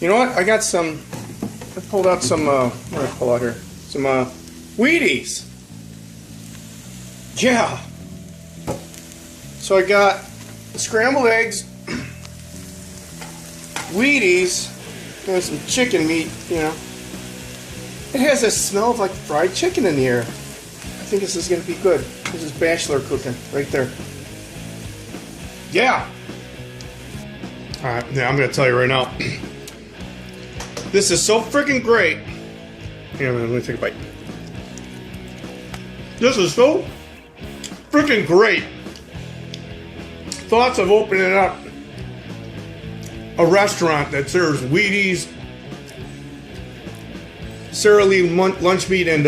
You know what? I got some. I pulled out some. What did I pull out here? Some Wheaties. Yeah. So I got scrambled eggs, Wheaties, and some chicken meat. You know, it has a smell of like fried chicken in the air. I think this is gonna be good. This is bachelor cooking right there. Yeah. All right. Yeah, I'm gonna tell you right now. This is so freaking great. Here, let me take a bite. This is so freaking great. Thoughts of opening up a restaurant that serves Wheaties, Sara Lee lunch meat, and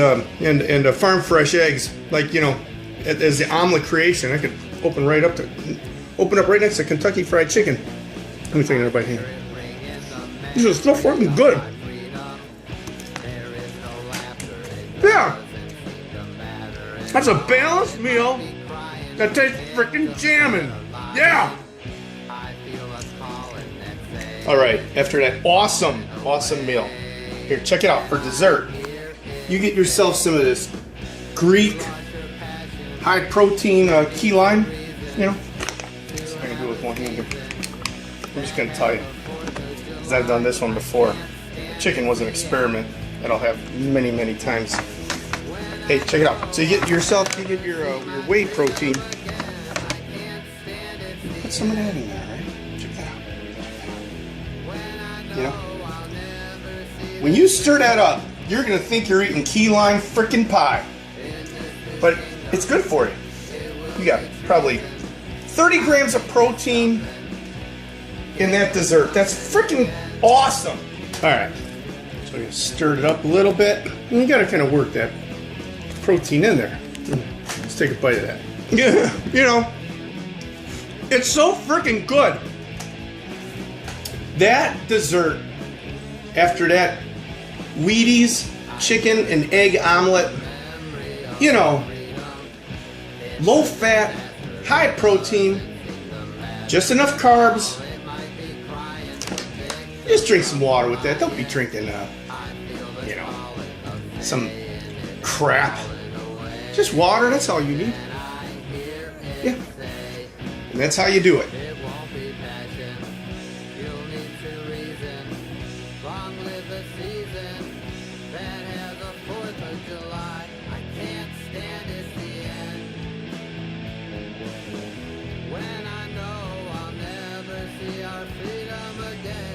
farm fresh eggs, like, you know, as the omelet creation. I could open up right next to Kentucky Fried Chicken. Let me take another bite here. This is so fucking good. Yeah. That's a balanced meal that tastes freaking jamming. Yeah. All right. After that awesome meal, here, check it out. For dessert, you get yourself some of this Greek high protein key lime. You know, that's what I can do with one hand. I'm just gonna tell you, because I've done this one before. Chicken was an experiment that I'll have many times. Hey, check it out. So you get your whey protein. Put some of that in there, right? Check that out. You know, when you stir that up, you're gonna think you're eating key lime frickin' pie, but it's good for you. You got probably 30 grams of protein in that dessert. That's freaking awesome. All right, so you stirred it up a little bit, and you gotta kind of work that protein in there. Let's take a bite of that. Yeah, you know, it's so freaking good. That dessert, after that Wheaties chicken and egg omelet, you know, low fat, high protein, just enough carbs. Just drink some water with that. Don't be drinking, you know, some crap. Just water, that's all you need. Yeah. And that's how you do it. When I know I'll never see our freedom again.